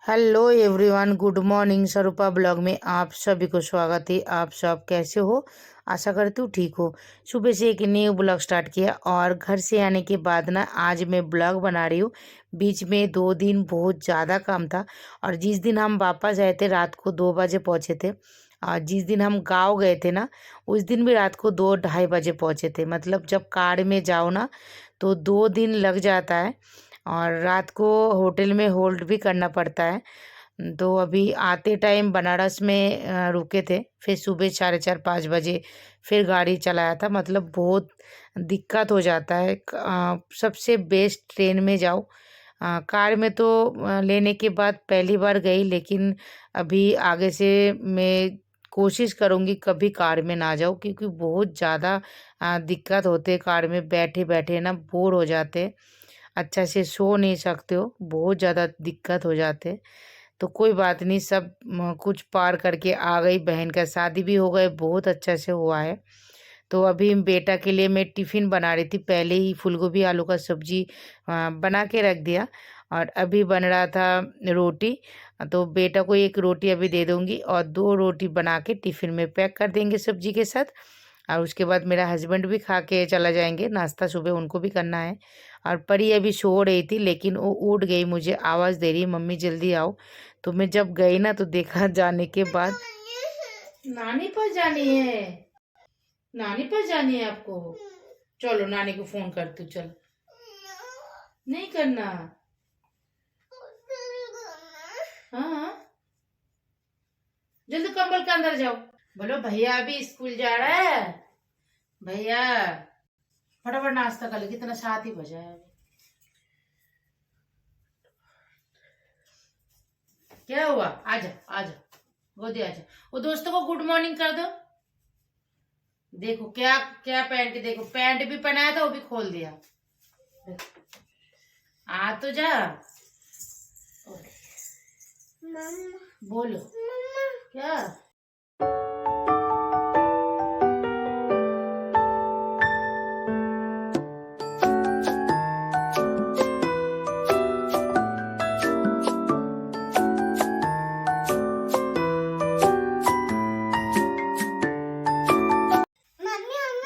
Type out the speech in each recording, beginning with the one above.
Hello everyone, good morning. स्वरूपा blog में आप सभी को स्वागत है। आप सब कैसे हो? आशा करती हूँ ठीक हो। सुबह से एक न्यू ब्लॉग स्टार्ट किया और घर से आने के बाद ना आज मैं ब्लॉग बना रही हूँ। बीच में 2 दिन बहुत ज़्यादा काम था और जिस दिन हम वापस आए थे रात को 2 बजे पहुँचे थे। और जिस दिन हम गाँव गए थे ना उस दिन भी रात को 2-2:30 बजे पहुँचे थे। मतलब जब कार में जाओ ना तो 2 दिन लग जाता है और रात को होटल में होल्ड भी करना पड़ता है। तो अभी आते टाइम बनारस में रुके थे, फिर सुबह 4:30-5 बजे फिर गाड़ी चलाया था। मतलब बहुत दिक्कत हो जाता है। सबसे बेस्ट ट्रेन में जाओ। कार में तो लेने के बाद पहली बार गई, लेकिन अभी आगे से मैं कोशिश करूँगी कभी कार में ना जाऊँ, क्योंकि बहुत ज़्यादा दिक्कत होते है। कार में बैठे बैठे ना बोर हो जाते, अच्छा से सो नहीं सकते हो, बहुत ज़्यादा दिक्कत हो जाते। तो कोई बात नहीं, सब कुछ पार करके आ गई। बहन का शादी भी हो गए, बहुत अच्छा से हुआ है। तो अभी बेटा के लिए मैं टिफ़िन बना रही थी, पहले ही फूलगोभी आलू का सब्जी बना के रख दिया और अभी बन रहा था रोटी। तो बेटा को एक रोटी अभी दे दूंगी और 2 रोटी बना के टिफ़िन में पैक कर देंगे सब्जी के साथ। और उसके बाद मेरा हस्बैंड भी खा के चला जाएंगे, नाश्ता सुबह उनको भी करना है। और परी अभी सो रही थी लेकिन वो उठ गई, मुझे आवाज़ दे रही मम्मी जल्दी आओ। तो मैं जब गई ना तो देखा जाने के बाद नानी पास जानी है, नानी पास जानी है आपको। चलो नानी को फोन करती हूँ, चलो। नहीं करना। हाँ हाँ, जल्दी कंबल के अंदर जाओ। बोलो भैया अभी स्कूल जा रहा है। भैया फटाफट नाश्ता कर ले, कितना 7 ही बजा है अभी। क्या हुआ? आजा आजा, गोदी आजा। वो दोस्तों को गुड मॉर्निंग कर दो। देखो क्या क्या पहन के, देखो पैंट भी पहनाया था वो भी खोल दिया। आ तो जा। बोलो क्या?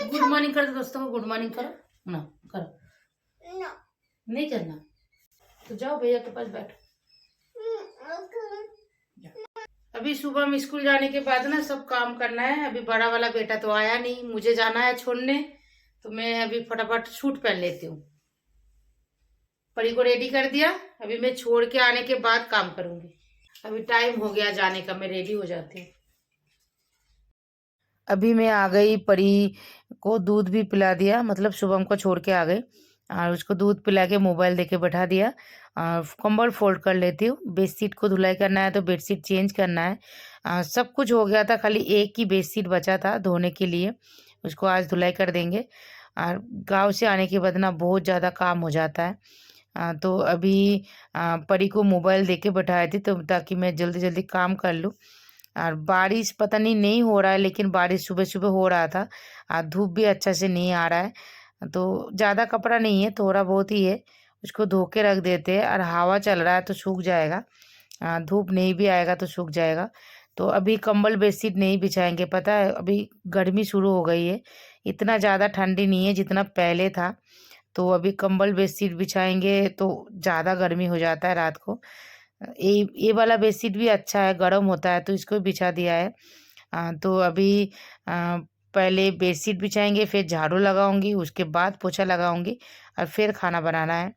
गुड मॉर्निंग कर दो दोस्तों को, गुड मॉर्निंग करो ना। करो ना। नहीं करना तो जाओ भैया के पास बैठो। अभी सुबह में स्कूल जाने के बाद ना सब काम करना है। अभी बड़ा वाला बेटा तो आया नहीं, मुझे जाना है छोड़ने, तो मैं अभी फटाफट सूट पहन लेती हूँ। परी को रेडी कर दिया, अभी मैं छोड़ के आने के बाद काम करूंगी। अभी टाइम हो गया जाने का, मैं रेडी हो जाती हूँ। अभी मैं आ गई, परी को दूध भी पिला दिया, मतलब शुभम को छोड़ के आ गई और उसको दूध पिला के मोबाइल देके बैठा दिया। कंबल फोल्ड कर लेती हूँ, बेडशीट को धुलाई करना है तो बेडशीट चेंज करना है। सब कुछ हो गया था, खाली एक ही बेडशीट बचा था धोने के लिए, उसको आज धुलाई कर देंगे। और गांव से आने के बाद ना बहुत ज़्यादा काम हो जाता है। तो अभी परी को मोबाइल देके बैठाई थी तो ताकि मैं जल्दी जल्दी काम कर लूँ। और बारिश पता नहीं हो रहा है, लेकिन बारिश सुबह सुबह हो रहा था। धूप भी अच्छा से नहीं आ रहा है, तो ज़्यादा कपड़ा नहीं है, थोड़ा बहुत ही है। उसको धो के रख देते हैं और हवा चल रहा है तो सूख जाएगा। धूप नहीं भी आएगा तो सूख जाएगा। तो अभी कंबल बेडशीट नहीं बिछाएंगे, पता है अभी गर्मी शुरू हो गई है। इतना ज़्यादा ठंडी नहीं है जितना पहले था। तो अभी कंबल बेडशीट बिछाएंगे तो ज़्यादा गर्मी हो जाता है रात को। ये वाला बेडशीट भी अच्छा है, गर्म होता है, तो इसको बिछा दिया है। तो अभी पहले बेडशीट बिछाएंगे, फिर झाड़ू लगाऊंगी, उसके बाद पोछा लगाऊंगी और फिर खाना बनाना है।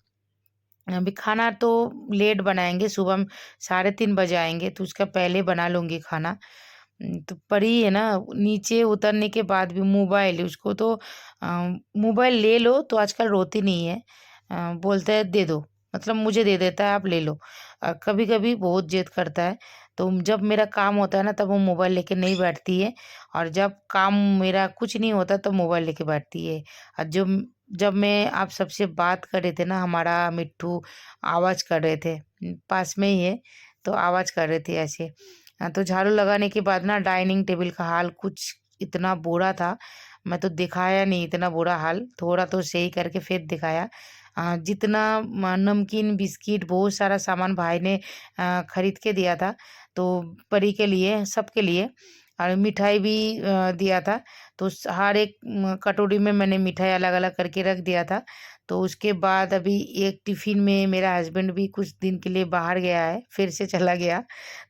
अभी खाना तो लेट बनाएंगे, सुबह में 3:30 बजे आएंगे तो उसका पहले बना लूंगी खाना। तो परी है ना, नीचे उतरने के बाद भी मोबाइल, उसको तो मोबाइल ले लो तो आजकल रोती नहीं है। बोलता है दे दो, मतलब मुझे दे देता है आप ले लो। कभी कभी बहुत जिद करता है, तो जब मेरा काम होता है ना तब वो मोबाइल लेके नहीं बैठती है, और जब काम मेरा कुछ नहीं होता तो मोबाइल लेके बैठती है। और जब मैं आप सबसे बात कर रहे थे ना, हमारा मिट्ठू आवाज़ कर रहे थे, पास में ही है, तो आवाज़ कर रहे थे ऐसे। तो झाड़ू लगाने के बाद ना डाइनिंग टेबल का हाल कुछ इतना बुरा था, मैं तो दिखाया नहीं इतना बुरा हाल, थोड़ा तो सही करके फिर दिखाया। जितना नमकीन बिस्किट बहुत सारा सामान भाई ने खरीद के दिया था, तो परी के लिए सबके लिए, और मिठाई भी दिया था। तो हर एक कटोरी में मैंने मिठाई अलग अलग करके रख दिया था। तो उसके बाद अभी एक टिफ़िन में मेरा हस्बैंड भी कुछ दिन के लिए बाहर गया है, फिर से चला गया।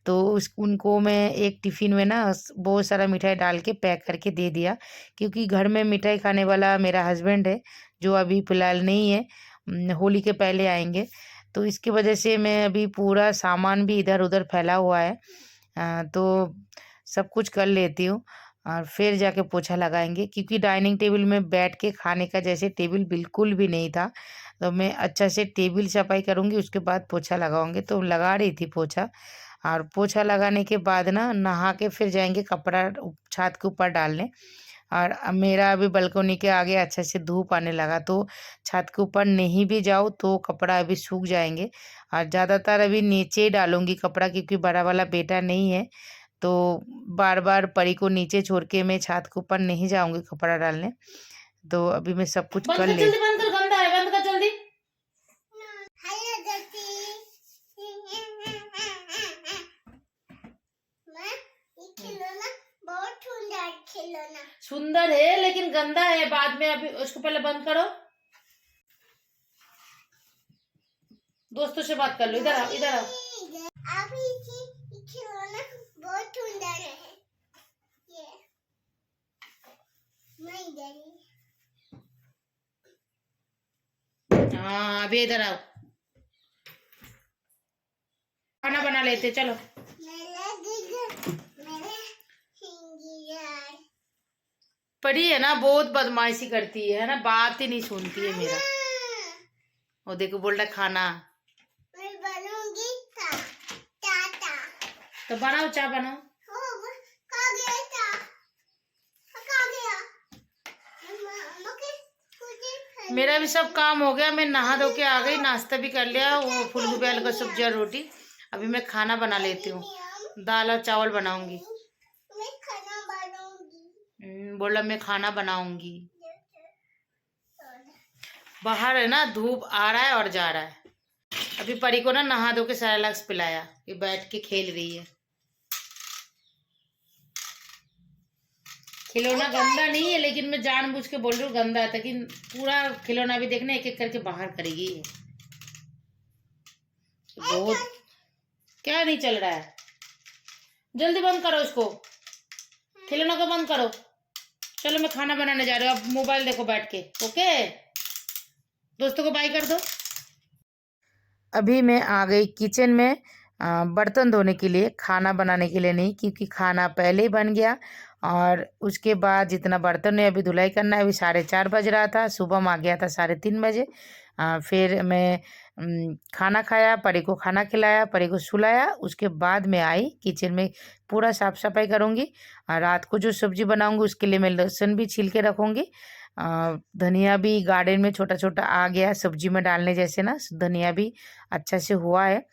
तो उस उनको मैं एक टिफ़िन में ना बहुत सारा मिठाई डाल के पैक करके दे दिया, क्योंकि घर में मिठाई खाने वाला मेरा हस्बैंड है, जो अभी फ़िलहाल नहीं है, होली के पहले आएंगे। तो इसकी वजह से मैं अभी पूरा सामान भी इधर उधर फैला हुआ है, तो सब कुछ कर लेती हूँ और फिर जाके पोछा लगाएंगे, क्योंकि डाइनिंग टेबल में बैठ के खाने का जैसे टेबल बिल्कुल भी नहीं था। तो मैं अच्छा से टेबल सफाई करूँगी, उसके बाद पोछा लगाऊंगी। तो लगा रही थी पोछा, और पोछा लगाने के बाद ना नहा के फिर जाएंगे कपड़ा छत के ऊपर डालने। और मेरा अभी बालकनी के आगे अच्छे से धूप आने लगा, तो छत के ऊपर नहीं भी जाओ तो कपड़ा अभी सूख जाएंगे। और ज़्यादातर अभी नीचे ही डालूंगी कपड़ा, क्योंकि बड़ा वाला बेटा नहीं है, तो बार बार परी को नीचे छोड़ के मैं छत के ऊपर नहीं जाऊंगी कपड़ा डालने। तो अभी मैं सब कुछ कर ले। जल्दी बंद कर, गंदा है, बंद कर जल्दी। सुंदर है लेकिन गंदा है, बाद में, अभी उसको पहले बंद करो। दोस्तों से बात कर लो, इधर आओ, इधर आओ। खिलौना बहुत सुंदर है ये, हाँ अभी इधर आओ, खाना बना लेते चलो। परी है ना, बहुत बदमाशी करती है ना, बात ही नहीं सुनती है मेरा। और देखो बोल रहा खाना, मैं बनूंगी तो बनाओ, चाय बनाओ। मेरा भी सब काम हो गया, मैं नहा धो के आ गई, नाश्ता भी कर लिया, वो फूलगोभी आलू का सब्जी और रोटी। अभी मैं खाना बना लेती हूँ, दाल और चावल बनाऊंगी। बोला मैं खाना बनाऊंगी। बाहर है ना, धूप आ रहा है और जा रहा है। अभी परी को ना नहा धो के सेरेलैक्स पिलाया, ये बैठ के खेल रही है। खिलौना गंदा नहीं है, लेकिन मैं जानबूझ के बोल रही हूँ गंदा है, ताकि पूरा खिलौना भी देखना, एक एक करके बाहर करेगी ये। बहुत क्या नहीं चल रहा है, जल्दी बंद करो इसको, खिलौना को बंद करो। चलो मैं खाना बनाने जा रही हूँ, अब मोबाइल देखो बैठ के। ओके, दोस्तों को बाय कर दो। अभी मैं आ गई किचन में, बर्तन धोने के लिए, खाना बनाने के लिए नहीं, क्योंकि खाना पहले ही बन गया। और उसके बाद जितना बर्तन है अभी धुलाई करना है। अभी 4:30 बज रहा था, सुबह में आ गया था 3:30 बजे। फिर मैं खाना खाया, परी को खाना खिलाया, परी को सुलाया। उसके बाद मैं आई किचन में, पूरा साफ सफाई करूँगी। और रात को जो सब्जी बनाऊँगी उसके लिए मैं लहसुन भी छील के रखूँगी। धनिया भी गार्डन में छोटा छोटा आ गया सब्जी में डालने जैसे ना, धनिया भी अच्छा से हुआ है,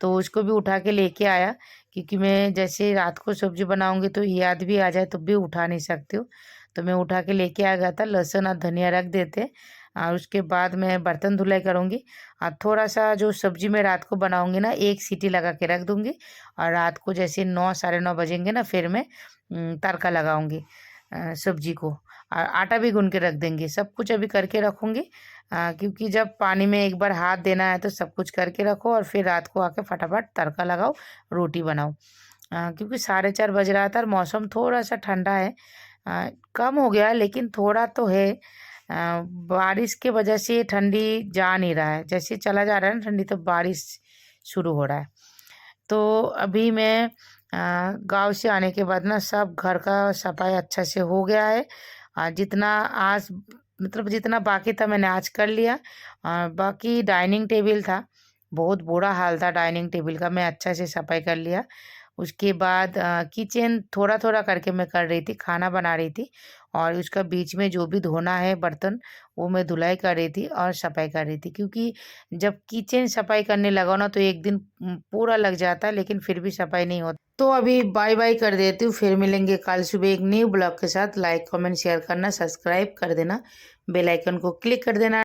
तो उसको भी उठा के लेके आया। क्योंकि मैं जैसे रात को सब्जी बनाऊंगी तो याद भी आ जाए तो भी उठा नहीं सकती हूँ, तो मैं उठा के लेके आ गया था। लहसुन और धनिया रख देते, और उसके बाद मैं बर्तन धुलाई करूँगी। और थोड़ा सा जो सब्जी मैं रात को बनाऊँगी ना, एक सीटी लगा के रख दूँगी। और रात को जैसे 9 9:30 बजेंगे ना, फिर मैं तड़का लगाऊँगी सब्जी को। और आटा भी गूंद के रख देंगे, सब कुछ अभी करके रखूँगी। क्योंकि जब पानी में एक बार हाथ देना है तो सब कुछ करके रखो, और फिर रात को आके फटाफट तड़का लगाओ, रोटी बनाओ। क्योंकि 4:30 बज रहा था और मौसम थोड़ा सा ठंडा है, कम हो गया लेकिन थोड़ा तो है। बारिश के वजह से ठंडी जा नहीं रहा है, जैसे चला जा रहा है ना ठंडी, तो बारिश शुरू हो रहा है। तो अभी मैं गांव से आने के बाद ना सब घर का सफाई अच्छा से हो गया है। जितना आज मतलब जितना बाकी था मैंने आज कर लिया। बाकी डाइनिंग टेबल था, बहुत बुरा हाल था डाइनिंग टेबल का, मैं अच्छा से सफाई कर लिया। उसके बाद किचन थोड़ा थोड़ा करके मैं कर रही थी, खाना बना रही थी, और उसका बीच में जो भी धोना है बर्तन वो मैं धुलाई कर रही थी और सफाई कर रही थी। क्योंकि जब किचन सफाई करने लगो ना तो एक दिन पूरा लग जाता है, लेकिन फिर भी सफाई नहीं होती। तो अभी बाय बाय कर देती हूँ, फिर मिलेंगे कल सुबह एक न्यू ब्लॉग के साथ। लाइक कमेंट शेयर करना, सब्सक्राइब कर देना, बेल आइकन को क्लिक कर देना।